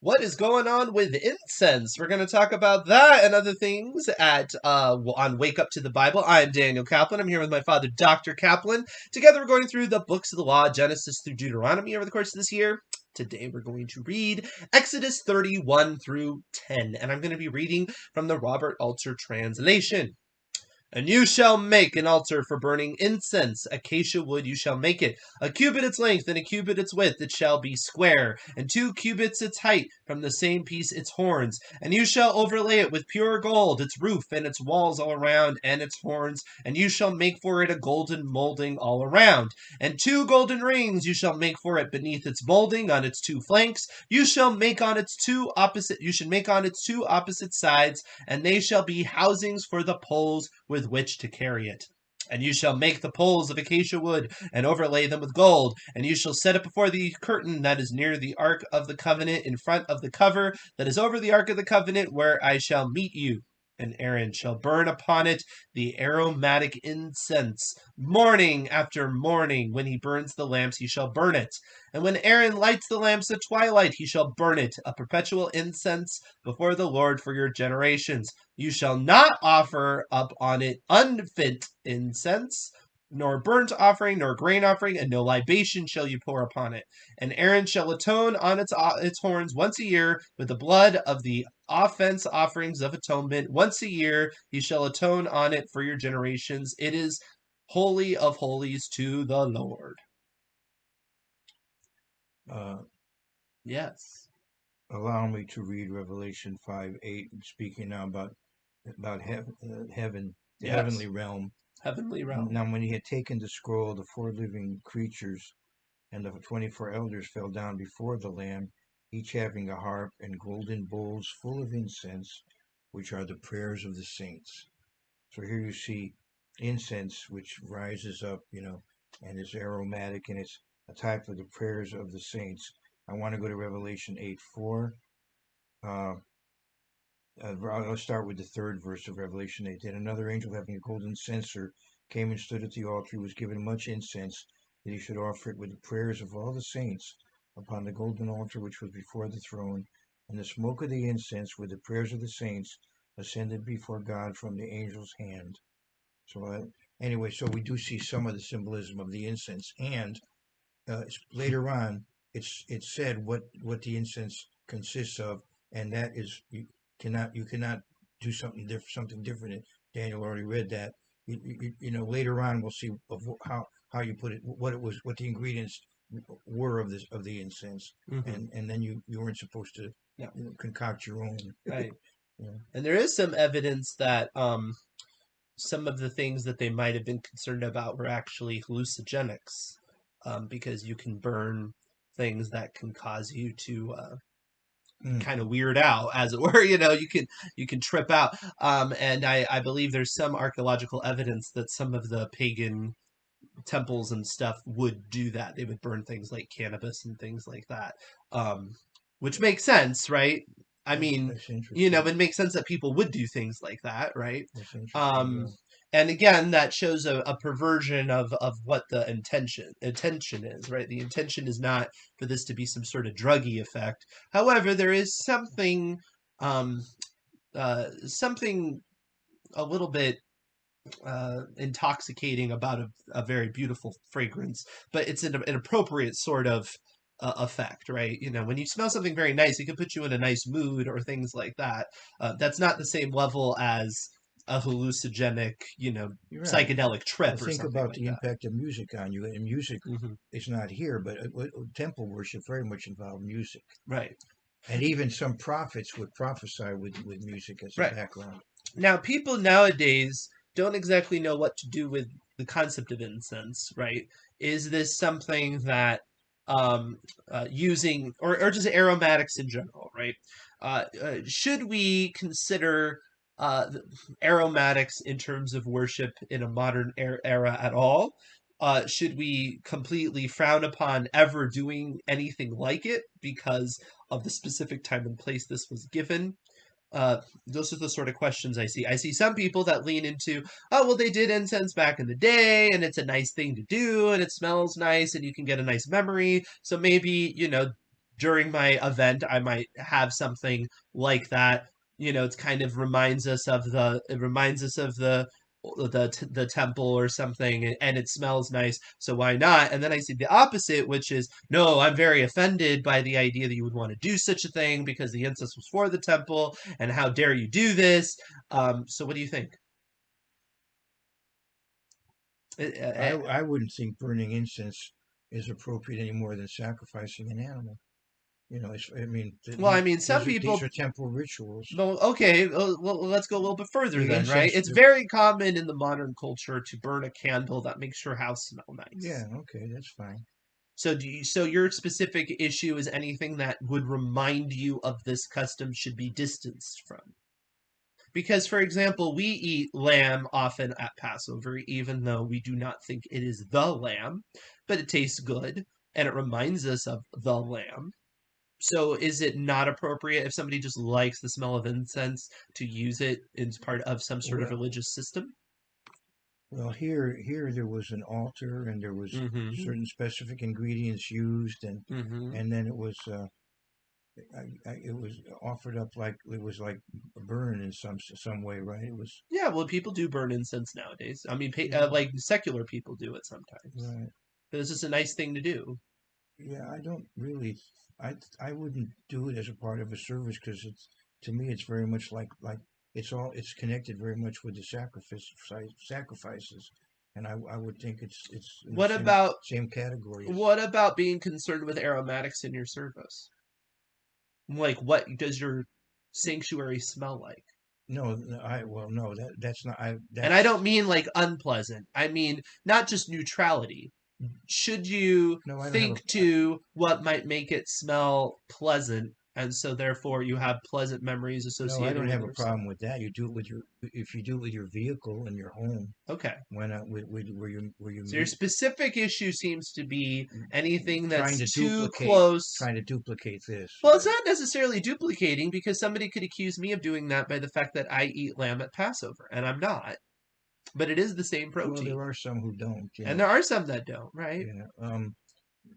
What is going on with incense? We're going to talk about that and other things on Wake Up to the Bible. I'm Daniel Kaplan. I'm here with my father, Dr. Kaplan. Together, we're going through the books of the law, Genesis through Deuteronomy, over the course of this year. Today, we're going to read Exodus 31 through 10, and I'm going to be reading from the Robert Alter translation. And you shall make an altar for burning incense. Acacia wood you shall make it. A cubit its length, and a cubit its width. It shall be square, and 2 cubits its height. From the same piece its horns. And you shall overlay it with pure gold, its roof, and its walls all around, and its horns. And you shall make for it a golden molding all around. And 2 golden rings you shall make for it beneath its molding on its 2 flanks. You should make on its 2 opposite sides, and they shall be housings for the poles with which to carry it. And you shall make the poles of acacia wood, and overlay them with gold, and you shall set it before the curtain that is near the ark of the covenant, in front of the cover that is over the ark of the covenant, where I shall meet you. And Aaron shall burn upon it the aromatic incense. Morning after morning, when he burns the lamps, he shall burn it. And when Aaron lights the lamps at twilight, he shall burn it, a perpetual incense before the Lord for your generations. You shall not offer up on it unfit incense, nor burnt offering, nor grain offering, and no libation shall you pour upon it. And Aaron shall atone on its horns once a year with the blood of the offense offerings of atonement. Once a year he shall atone on it for your generations. It is holy of holies to the Lord. Yes. Allow me to read Revelation 5:8, speaking now about heaven, the Yes. heavenly realm. Heavenly realm. Now, when he had taken the scroll, the 4 living creatures and the 24 elders fell down before the Lamb, each having a harp and golden bowls full of incense, which are the prayers of the saints. So here you see incense, which rises up, and is aromatic, and it's a type of the prayers of the saints. I want to go to Revelation 8:4. I'll start with the 3rd verse of Revelation 8. Then another angel having a golden censer came and stood at the altar. He was given much incense, that he should offer it with the prayers of all the saints upon the golden altar which was before the throne. And the smoke of the incense with the prayers of the saints ascended before God from the angel's hand. So anyway, so we do see some of the symbolism of the incense. And later on, it's said what the incense consists of, and that is you cannot do something different. Daniel already read that. Later on we'll see of how you put it, what the ingredients were of the incense, and then you weren't supposed to concoct your own. Right. And there is some evidence that some of the things that they might have been concerned about were actually hallucinogenics, because you can burn things that can cause you to kind of weird out, as it were. You can trip out. And I believe there's some archaeological evidence that some of the pagan temples and stuff would do that. They would burn things like cannabis and things like that, which makes sense, right? I mean, it makes sense that people would do things like that, right? And again, that shows a perversion of what the intention is, right? The intention is not for this to be some sort of druggy effect. However, there is something something a little bit intoxicating about a very beautiful fragrance, but it's an appropriate sort of effect, right? When you smell something very nice, it can put you in a nice mood or things like that. That's not the same level as a hallucinogenic, psychedelic trip. Think about the impact of music on you, and music is not here, but temple worship very much involved music, right? And even some prophets would prophesy with music as a background. Now, people nowadays don't exactly know what to do with the concept of incense, right? Is this something that using, or just aromatics in general, right? Should we consider aromatics in terms of worship in a modern era at all? Should we completely frown upon ever doing anything like it because of the specific time and place this was given? Those are the sort of questions I see. I see some people that lean into, oh, well, they did incense back in the day, and it's a nice thing to do, and it smells nice, and you can get a nice memory. So maybe, during my event, I might have something like that. It's kind of reminds us of the temple or something, and it smells nice, so why not? And then I see the opposite, which is, no, I'm very offended by the idea that you would want to do such a thing because the incense was for the temple, and how dare you do this? So what do you think? Uh, uh, I wouldn't think burning incense is appropriate any more than sacrificing an animal. I mean, well, I mean, some these people. are temporal rituals. No, okay, well, let's go a little bit further The then, right? incense, It's very common in the modern culture to burn a candle that makes your house smell yeah, nice. okay, that's fine. So your specific issue is anything that would remind you of this custom should be distanced from. Because, for example, we eat lamb often at Passover, even though we do not think it is the lamb, but it tastes good and it reminds us of the lamb. So is it not appropriate if somebody just likes the smell of incense to use it as part of some sort of Well, religious system? well, here there was an altar, and there was Mm-hmm. certain specific ingredients used, Mm-hmm. and then it was offered up like it was like a burn in some way, right? It was Yeah, well, people do burn incense nowadays. I mean, yeah, like secular people do it sometimes. right. But it's just a nice thing to do. Yeah, I don't really. I wouldn't do it as a part of a service because it's to me it's very much like it's connected very much with the sacrifices, and I would think it's in the What about same category as what about being concerned with aromatics in your service? Like, what does your sanctuary smell like? no, I well no that's not I And I that's don't mean like unpleasant. I mean not just neutrality. Should you no I don't have think to what might make it smell pleasant, and so therefore you have pleasant memories no I associated don't with have a yourself? problem with that. You do it with your if you do it with your vehicle and your home. Okay. Why not with where you So your meet specific issue seems to be anything trying that's to too duplicate close. trying to duplicate this, Well, it's right? not necessarily duplicating because somebody could accuse me of doing that by the fact that I eat lamb at Passover, and I'm not. But it is the same Well, there protein. are some who don't, And there are some that don't, right? yeah.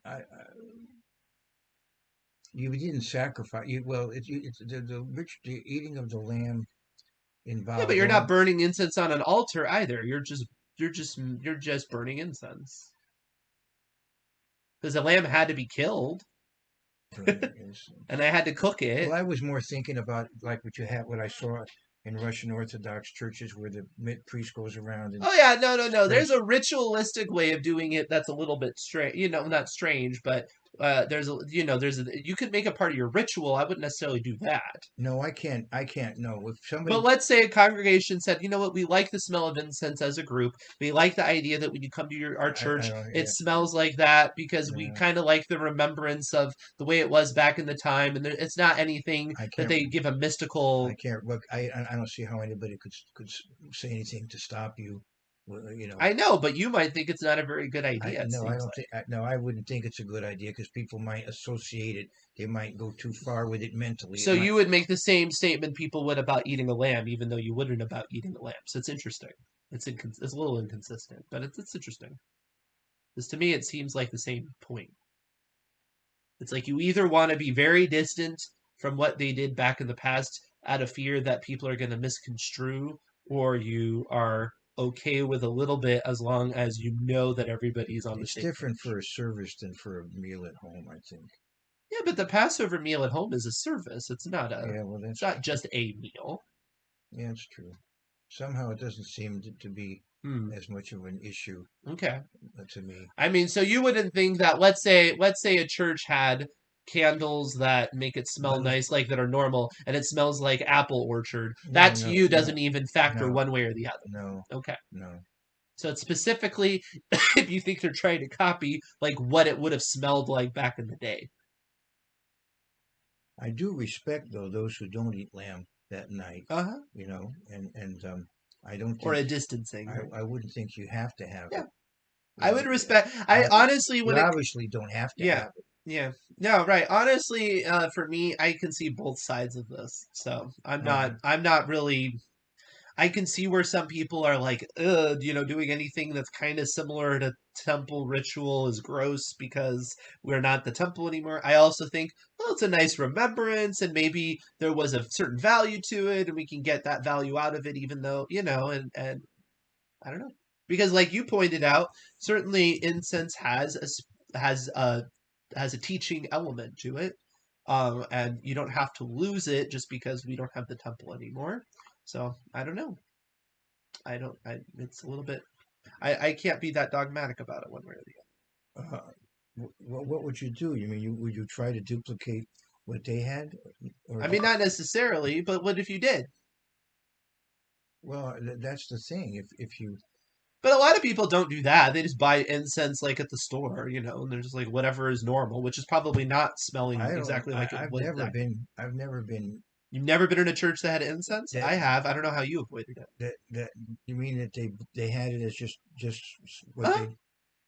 I you didn't sacrifice. Well, it's the eating of the lamb Yeah, but involved you're not going. burning incense on an altar either. You're just burning incense. Because the lamb had to be killed Burning and incense. I had to cook Well, it. I was more thinking about like what I saw in Russian Orthodox churches where the priest goes around and Oh yeah, no, no, no. There's spreads. a ritualistic way of doing it that's a little bit strange. Not strange, but you could make it part of your ritual. I wouldn't necessarily do that. No, I can't. I can't. No, if But somebody, let's say a congregation said, you know what, we like the smell of incense as a group. We like the idea that when you come to our I church, don't. it Yeah, smells like that because we yeah. kind of like the remembrance of the way it was back in the time. And it's not anything I that can't. they give a I mystical. can't look. I don't see how anybody could say anything to stop you. Well, I know, but you might think it's not a very good I idea, it no, I seems don't like. think. No, I wouldn't think it's a good idea because people might associate it. They might go too far with it mentally. So It might. you would make the same statement people would about eating a lamb, even though you wouldn't about eating a lamb. So it's interesting. It's a little inconsistent, but it's interesting. Because to me, it seems like the same point. It's like you either want to be very distant from what they did back in the past out of fear that people are going to misconstrue, or you are okay with a little bit as long as you know that everybody's on the It's same different for page. a service than for a meal at home. I think. Yeah, but the Passover meal at home is a service. Yeah, well, It's not just a meal. yeah, it's true. Somehow it doesn't seem to be Hmm. as much of an issue Okay. to me. I mean, so you wouldn't think that let's say a church had candles that make it smell But nice like that are normal and it smells like apple orchard. no, That to no, you no, doesn't even factor no, one way or the other. no, Okay. no. So it's specifically if you think they're trying to copy like what it would have smelled like back in the day. I do respect though those who don't eat lamb that night, Uh-huh. and I don't Or think a distancing, right? I wouldn't think you have to have Yeah. it. I would respect I honestly You when it obviously don't have to yeah. have it. Yeah. No, right. Honestly, for me, I can see both sides of this. So I'm not Um, I'm not really I can see where some people are like, doing anything that's kind of similar to temple ritual is gross because we're not the temple anymore. I also think, well, it's a nice remembrance, and maybe there was a certain value to it, and we can get that value out of it, even though, and I don't know. Because like you pointed out, certainly incense has a teaching element to it. And you don't have to lose it just because we don't have the temple anymore. So I don't know. It's a little bit. I can't be that dogmatic about it one way or the Uh, what would you do? You mean would you try to duplicate what they had, or other. I mean, not necessarily, but what if you did? well, that's the thing. If you But a lot of people don't do that. They just buy incense like at the store, and they're just like whatever is normal, which is probably not smelling I don't exactly like it I've would. never been I've never been You've never been in a church that had incense? that I have. I don't know how you avoided it. that you mean that they had it as just what Huh? they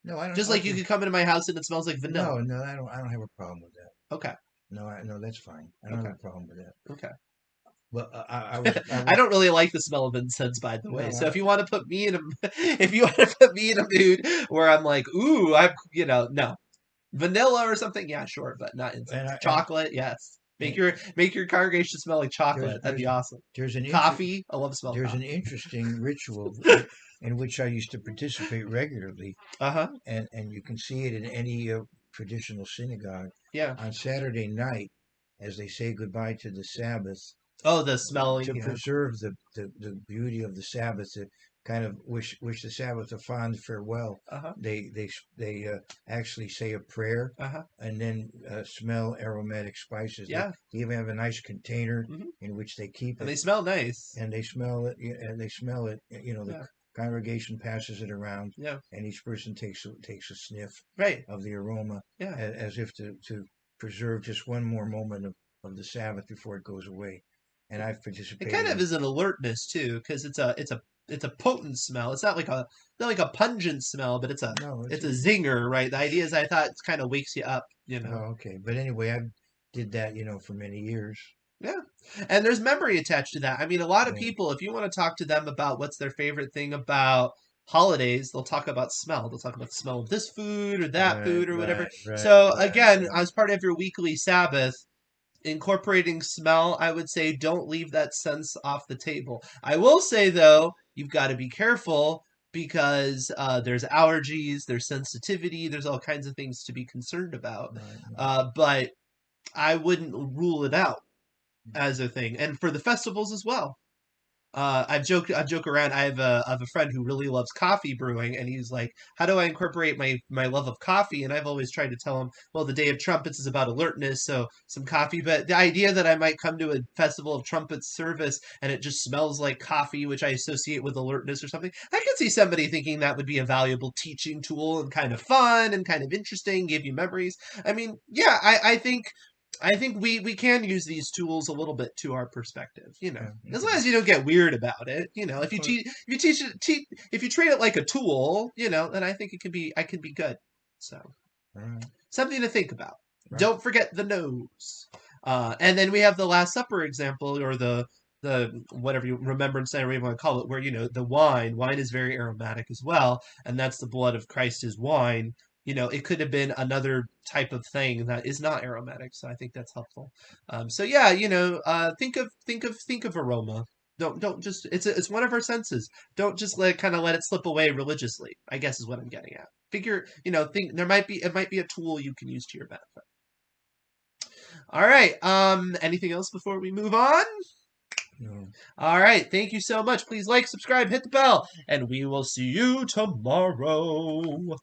no I don't Just like you okay could come into my house and it smells like no vanilla. no I don't have a problem with that. Okay. No, no, that's fine. I don't Okay. have a problem with that. Okay. Well, I I was don't really like the smell of incense, by the way. no, So if you want to put me in a, if you want to put me in a mood where I'm like, ooh, no, vanilla or something, yeah, sure, but not incense. and Chocolate, yes. Make and your congregation smell like there's chocolate. That'd there's be awesome. there's an inter Coffee, I love the smell of there's an coffee. interesting ritual in which I used to participate regularly, Uh huh. and you can see it in any traditional synagogue Yeah. on Saturday night as they say goodbye to the Sabbath Oh, the smelling. to Yeah. preserve the beauty of the Sabbath, to kind of wish the Sabbath a fond farewell. Uh huh. They actually say a prayer Uh huh. and then smell aromatic spices. Yeah. They even have a nice container Hmm. in which they keep And it, they smell nice. and they smell it. And they smell it. The Yeah. congregation passes it around, Yeah. and each person takes a sniff Right. of the aroma, Yeah. as if to preserve just one more moment of the Sabbath before it goes away. And I've It kind participated of in. is an alertness too, because it's a potent smell. It's not like a pungent smell, but No, it's a zinger, right? The idea is I thought it kind of wakes you up, oh, okay. But anyway, I did that, for many years. Yeah. And there's memory attached to that. I mean, a lot of Yeah. people, if you want to talk to them about what's their favorite thing about holidays, they'll talk about smell. They'll talk about the smell of this food or that Right, food or whatever. right, right, So right, again, right. as part of your weekly Sabbath, incorporating smell, I would say don't leave that sense off the table. I will say though, you've got to be careful because there's allergies, there's sensitivity, there's all kinds of things to be concerned about. Right, right. But I wouldn't rule it out as a thing, and for the festivals as well. I joke around. I have a friend who really loves coffee brewing, and he's like, "How do I incorporate my love of coffee?" And I've always tried to tell him, "Well, the Day of Trumpets is about alertness, so some coffee." But the idea that I might come to a festival of trumpets service and it just smells like coffee, which I associate with alertness or something, I could see somebody thinking that would be a valuable teaching tool and kind of fun and kind of interesting, give you memories. I mean, yeah, I think we can use these tools a little bit to our perspective, Yeah, as long okay. as you don't get weird about it. If Of you course. if you treat it like a tool, then I think I can be good. So All right, something to think about. right. Don't forget the nose. And then we have the Last Supper example, or the whatever you remembrance whatever you want to call it, where the wine. Wine is very aromatic as well, and that's the blood of Christ is wine. It could have been another type of thing that is not aromatic, so I think that's helpful. So yeah, think of aroma. Don't just it's one of our senses. Don't just let it slip away religiously, I guess is what I'm getting at. Think it might be a tool you can use to your benefit. All right. Anything else before we move on? No. All right. Thank you so much. Please like, subscribe, hit the bell, and we will see you tomorrow.